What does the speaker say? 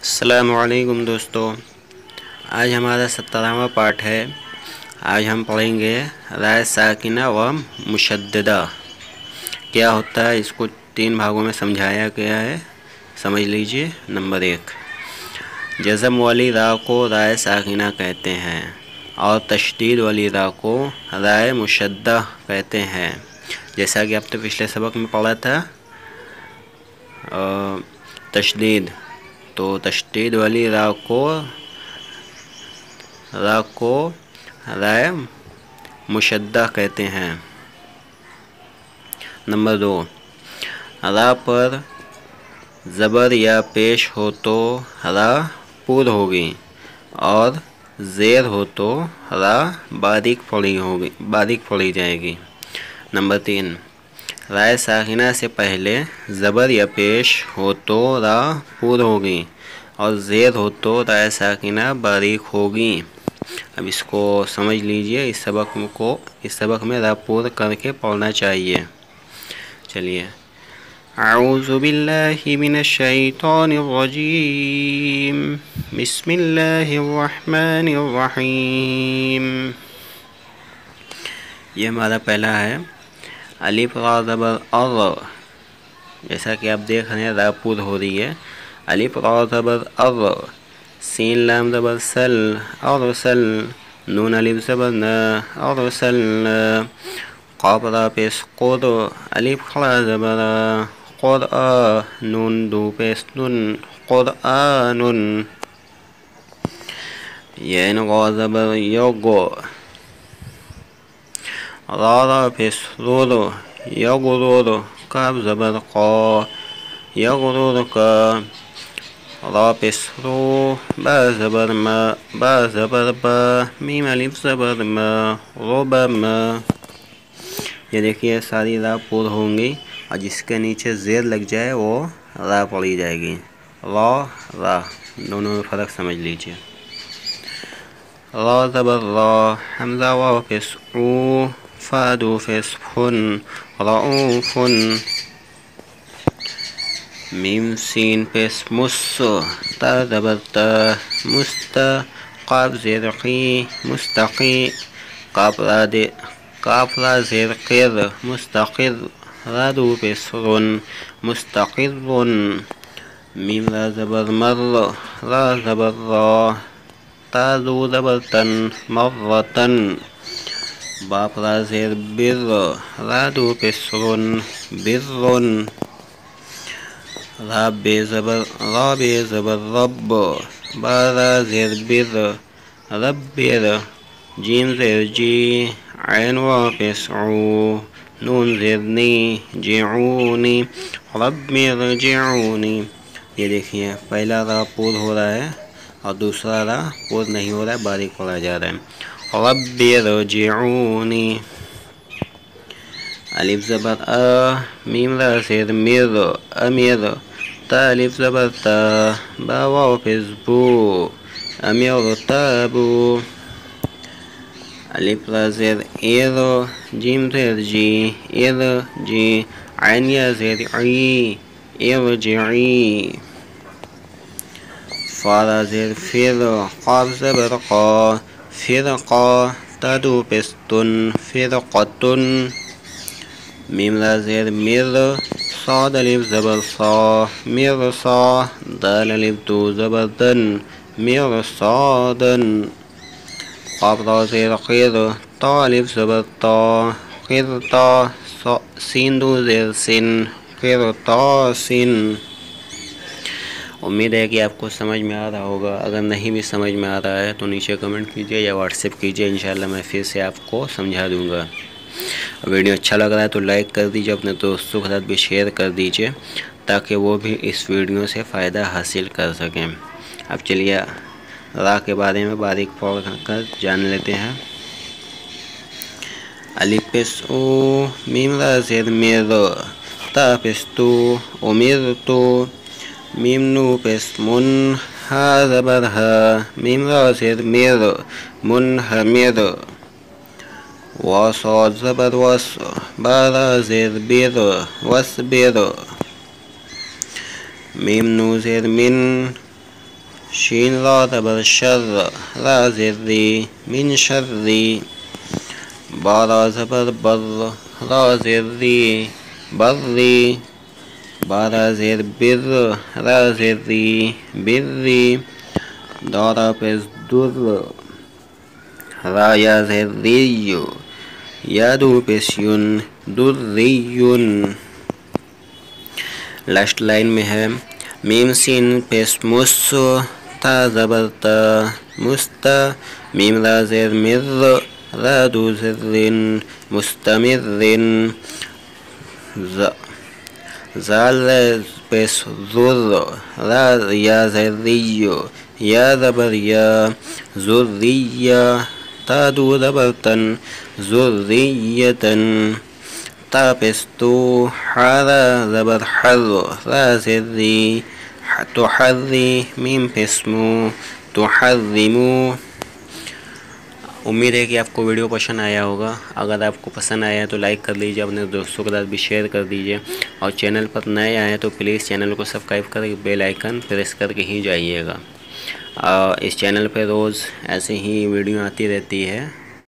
السلام علیکم دوستو، آج ہمارا 17واں پارٹ ہے۔ آج ہم پڑھیں گے رائے ساکنہ و مشددہ کیا ہوتا ہے۔ اس کو 3 بھاگوں میں سمجھایا گیا ہے، سمجھ لیجئے۔ نمبر 1، جزم والی را کو رائے ساکنہ کہتے ہیں اور تشدید والی را کو رائے مشددہ کہتے ہیں۔ جیسا کہ آپ نے پچھلے سبق میں پڑھا تھا تشدید، تو تشدید والی را کو رائے مشددہ کہتے ہیں۔ نمبر 2، را پر زبر یا پیش ہو تو را پور ہوگی اور زیر ہو تو را باریک پڑھی جائے گی۔ نمبر 3، رائے ساکنہ سے پہلے زبر یا پیش ہو تو را پور ہوگی اور زیر ہو تو رائے ساکنہ باریک ہوگی۔ اب اس کو سمجھ لیجئے۔ اس سبق میں را پور کر کے پڑھنا چاہیے۔ چلیے، اعوذ باللہ من الشیطان الرجیم، بسم اللہ الرحمن الرحیم۔ یہ ہمارا پہلا ہے، الف را زبر ار، جیسا کہ آپ دیکھ رہے ہیں را پور ہو رہی ہے۔ الف را زبر ار، سین لام زبر سل، ارسل، نون الف زبر نا، ارسلنا، قاف را پیش قر، الف خلا زبر قرآ، نون دو پیش نن، قرآن، ین غا زبر یغ، را پیش رور، یغرور، کاف زبر قا، یغرور کا، را پیش رو، با زبر ما، با زبر با، میم الف زبر ما، ربما۔ یہ دیکھیے ساری را پور ہوں گی اور جس کے نیچے زیر لگ جائے وہ را پڑھی جائے گی۔ را دونوں میں فرق سمجھ لیجئے۔ را زبر را، حمزہ واو پیش او، فادو پیش فن، رعوف، میم سین پیش مس، تا زبر تا، مستا، قاف زیر قی، مستقی، قاف را زیر قر، مستقر، را دو پیش رن، مستقر، میم را زبر مر، را زبر را، تا دو زبر تن، مرتن، باپ را زیر بر، را دو پیش رن، برن، را بے زبر رب، با را زیر بر، ربر، جیم زیر جی، عین وا پیش عو، نون زیر نی، جعونی، رب ارجعونی۔ یہ دیکھیے پہلا را پور ہو رہا ہے اور دوسرا را پور نہیں ہو رہا ہے، باریک پڑھا جا رہا ہے۔ رب ارجعونی، الف زبر آ، میم را زیر مر، امیر، تا الف زبر تا، با واو پیش بو، امیر تابو، الف را زیر ایر، جیم زیر جی، ارجی، عین یا زیر عی، ارجعی، فا را زیر فر، قاف زبر قا، فرقا، تا دو پیش تن، فرقتن، میم را زیر مر، صاد الف زبر صا، مرصا، دال الف دو زبر دن، مرصادن، قاف را زیر قیر، تا الف زبر تا، قرتا، سین دو زیر سن، قرطاسن۔ امید ہے کہ آپ کو سمجھ میں آ رہا ہوگا۔ اگر نہیں بھی سمجھ میں آ رہا ہے تو نیچے کمنٹ کیجئے یا واٹس ایپ کیجئے، انشاءاللہ میں پھر سے آپ کو سمجھا دوں گا۔ ویڈیو اچھا لگ رہا ہے تو لائک کر دیجئے، اپنے دوستوں کے ساتھ بھی شیئر کر دیجئے تاکہ وہ بھی اس ویڈیو سے فائدہ حاصل کر سکیں۔ اب چلیے را کے بارے میں باریک پڑھ کر جان لیتے ہیں۔ الف پیش او، میم را زیر مر، تا پیش تو، امرتو، میم نو پیش من، ہا زبر ہا، میم را زیر مر، منہمر، وا صاد زبر وس، با را زیر بر، وسبر، میم نو زیر من، شین را زبر شر را زیر ری من شر ری بارا زبر بر را زیر ری بر ری بارا زیر بر را زیر ری بر ری دارا پیش در را یا زیر ری یا دو پیش یون در ری یون. لاسٹ لائن میں ہے میم سین پیش مس تا زبر تا مستا میم را زیر مر را دو زرن مستمرن زال پیش زر را یا زیر ری یا زبر یا ذریہ تا دو زبر تن ذریتن تا پیش تو حرا زبر حر را زیر ری تحری میم پیش مو تحرمو. امید ہے کہ آپ کو ویڈیو پسند آیا ہوگا. اگر آپ کو پسند آیا تو لائک کر لیجیے، اپنے دوستوں کے ساتھ بھی شیئر کر دیجیے، اور چینل پر نئے آئے تو پلیز چینل کو سبسکرائب کر کے بیل آئیکن پریس کر کے ہی جائیے گا. اس چینل پہ روز ایسے ہی ویڈیو آتی رہتی ہے.